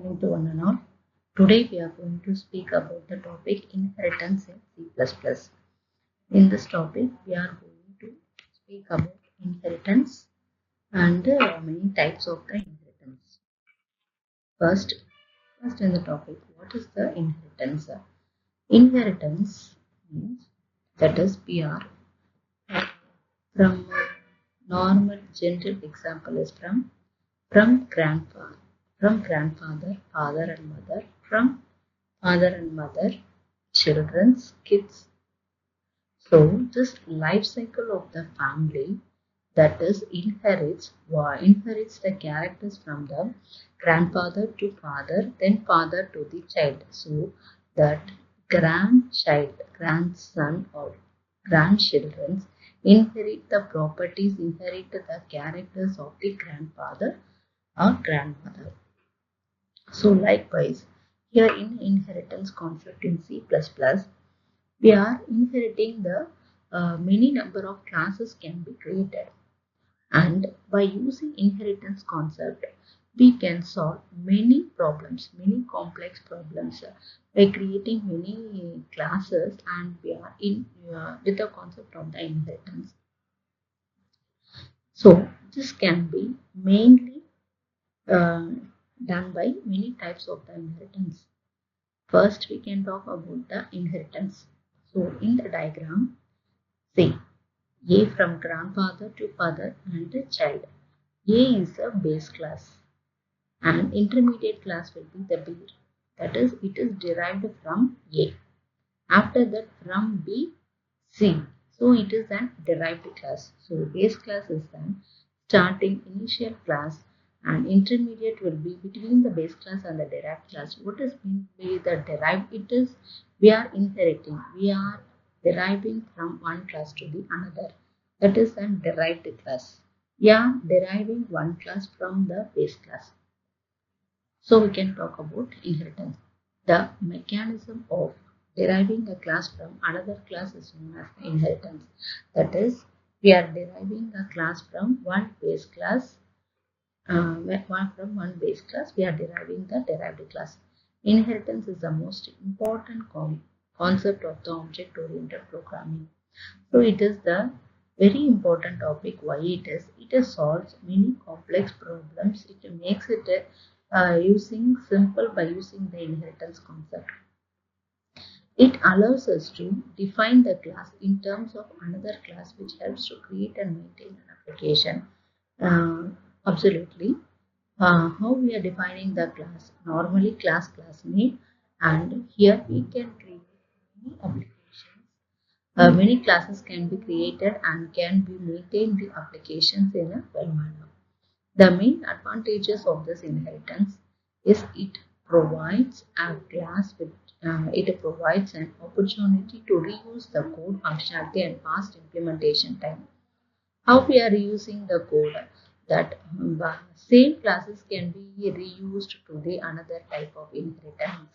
afternoon to one and all. Today we are going to speak about the topic inheritance in C++. In this topic, we are going to speak about inheritance and many types of the inheritance. First in the topic, what is the inheritance? Inheritance means that is we are from normal generic example is from grandfather, father and mother, from father and mother, children's kids. So this life cycle of the family that is inherits the characters from the grandfather to father, then father to the child. So that grandson or grandchildren inherit the properties, inherit the characters of the grandfather or grandmother. So likewise, here in inheritance concept in C++, we are inheriting the many number of classes can be created. And by using inheritance concept, we can solve many problems, many complex problems by creating many classes, and we are in with the concept of the inheritance. So this can be mainly done by many types of the inheritance. First, we can talk about the inheritance. So in the diagram, say A from grandfather to father and the child. A is a base class and intermediate class will be the B. That is, it is derived from A. After that, from B, C. So it is an derived class. So base class is an starting initial class, and intermediate will be between the base class and the derived class. What is meant by the derived? It is we are inheriting, we are deriving from one class to the another. That is a derived class. We are deriving one class from the base class. So we can talk about inheritance. The mechanism of deriving a class from another class is known as inheritance. That is, we are deriving a class from one base class. From one base class, we are deriving the derived class. Inheritance is the most important concept of the object-oriented programming. So it is the very important topic. Why it is? It solves many complex problems. It makes it using simple by using the inheritance concept. It allows us to define the class in terms of another class, which helps to create and maintain an application. Absolutely. How we are defining the class? Normally class name, and here we can create many applications. Many classes can be created and can be maintained the applications in a well manner. The main advantages of this inheritance is it provides a class with it provides an opportunity to reuse the code functionality and fast implementation time. How we are reusing the code? That same classes can be reused to the another type of inheritance.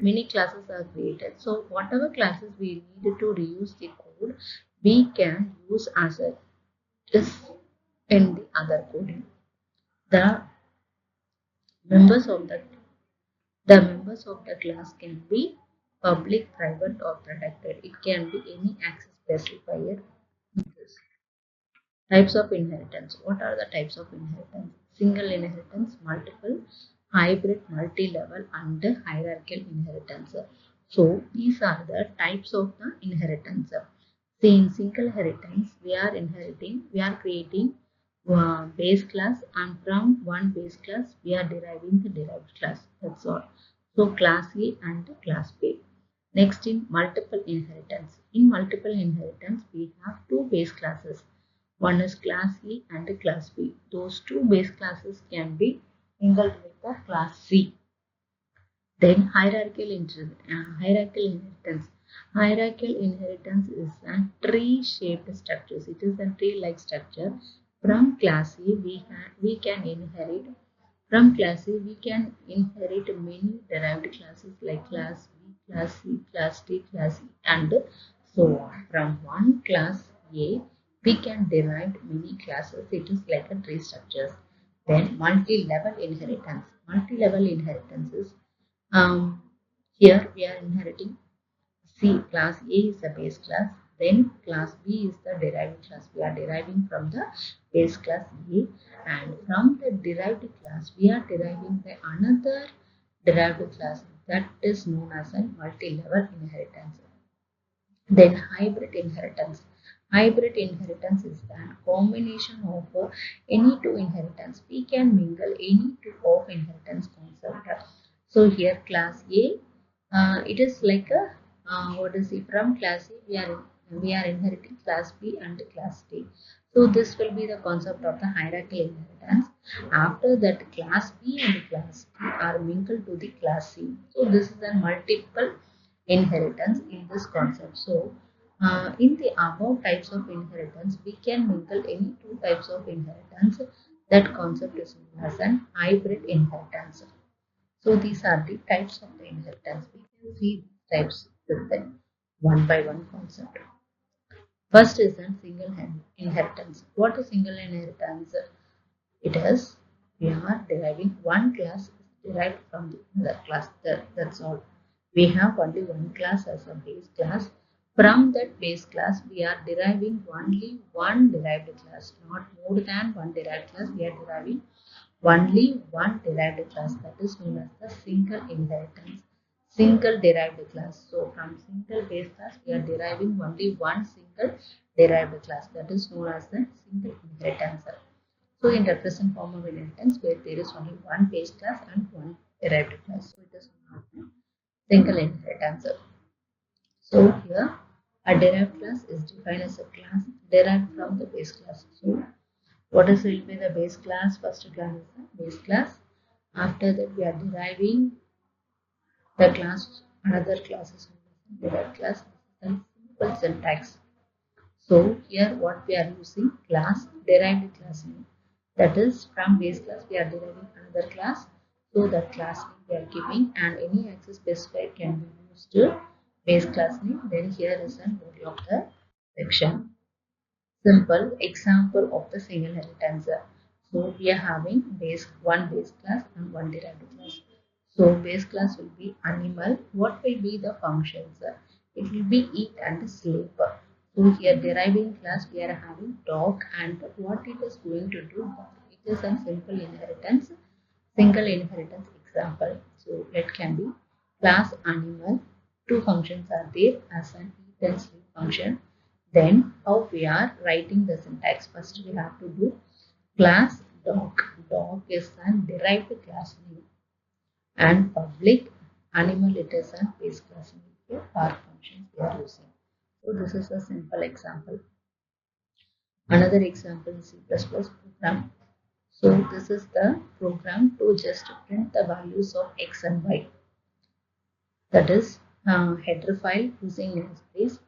Many classes are created, so whatever classes we need to reuse the code, we can use as a is in the other coding. The members of the class can be public, private, or protected. It can be any access specifier. Types of inheritance. What are the types of inheritance? Single inheritance, multiple, hybrid, multi-level, and hierarchical inheritance. So these are the types of the inheritance. See, in single inheritance, we are creating base class, and from one base class, we are deriving the derived class. That's all. So class A and class B. Next, in multiple inheritance. In multiple inheritance, we have two base classes. One is class E and class B. Those two base classes can be mingled with the class C. Then hierarchical inheritance. Hierarchical inheritance is a tree-shaped structure. It is a tree-like structure. From class A, we can inherit. From class A, we can inherit many derived classes like class B, class C, class D, class E, and so on. From one class A, we can derive many classes. It is like a tree structure. Then multi-level inheritance. multi-level inheritances. Um, Here we are inheriting C. Class A is the base class. Then class B is the derived class. We are deriving from the base class A, and from the derived class we are deriving the another derived class that is known as a multi-level inheritance. Then hybrid inheritance. Hybrid inheritance is the combination of any two inheritance. We can mingle any two of inheritance concept. So here class A, it is like a what is it, from class A we are inheriting class B and class D. So this will be the concept of the hierarchical inheritance. After that, class B and class D are mingled to the class C. So this is a multiple inheritance in this concept. So, in the above types of inheritance, we can mingle any two types of inheritance. That concept is known as an hybrid inheritance. So, these are the types of the inheritance. We can see these types with the one by one concept. First is a single inheritance. What is single inheritance? It is we are deriving one class derived from the other class. That's all. We have only one class as a base class. From that base class, we are deriving only one derived class, not more than one derived class. We are deriving only one derived class, that is known as the single inheritance, single derived class. So from single base class, we are deriving only one single derived class, that is known as the single inheritance. So in represent form of inheritance where there is only one base class and one derived class. So it is not a single inheritance. So here a derived class is defined as a class derived from the base class. So what is will be the base class? First class is the base class. After that we are deriving the class, another class is derived class. This is a simple syntax. So here what we are using class derived class name. That is from base class we are deriving another class. So that class name we are giving, and any access specifier can be used to base class name. Then here is an body of the section. Simple example of the single inheritance. So we are having one base class and one derived class. So base class will be animal. What will be the functions? It will be eat and sleep. So here deriving class we are having dog, and what it is going to do? It is a simple inheritance, single inheritance example. So it can be class animal. Two functions are there as an eat and sleep function. Then how we are writing the syntax? First we have to do class dog. Dog is a derived class name, and public animal it is a base class name. Here are functions we are using. So this is a simple example. Another example in C++ program. So this is the program to just print the values of x and y. That is header file using namespace.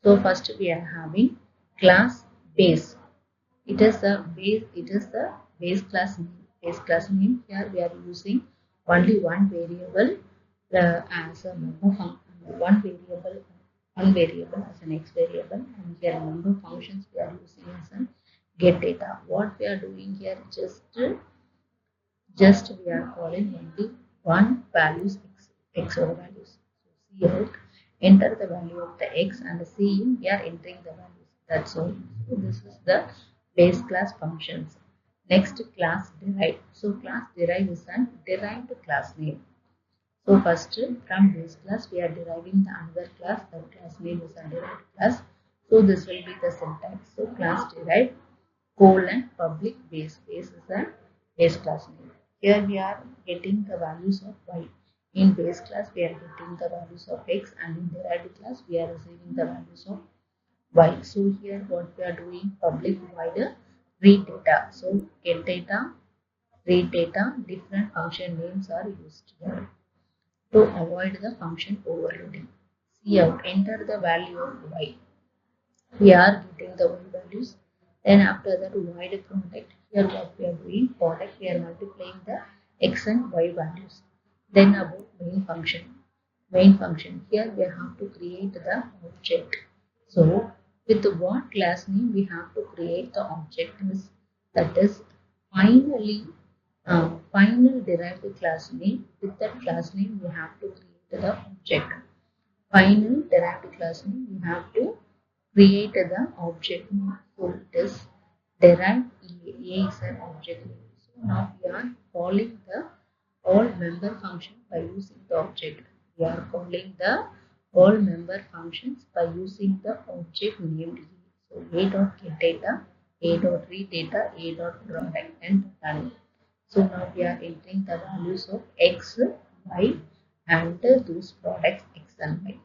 So first we are having class base. It is the base class name. Base class name. Here we are using only one variable as a member function. One variable as an x variable, and here member functions we are using as a get data. What we are doing here, just we are calling only one values x over values. So see out, enter the value of the x, and see in we are entering the values. That's all. So this is the base class functions. Next class derived. So class derived is an derived class name. So first from base class we are deriving the another class. That class name is a derived class. So this will be the syntax. So class derived colon public base. Base is a base class name. Here we are getting the values of y. In base class we are getting the values of x, and in derived class we are receiving the values of y. So here what we are doing, public void read data. So get data, read data, different function names are used here to avoid the function overloading. See out, enter the value of y. We are getting the y values. Then after that void product. Here what we are doing, product we are multiplying the x and y values. Then about main function. Main function, here we have to create the object. So with what class name we have to create the object is, that is finally Final derived class name. With that class name, you have to create the object. Final derived class name, you have to create the object name. So it is derived A is an object name. So now we are calling the all member function by using the object. We are calling the all member functions by using the object named A. So A dot get data, A dot read data, A dot product and run. So now we are entering the values of x, y and those products x and y.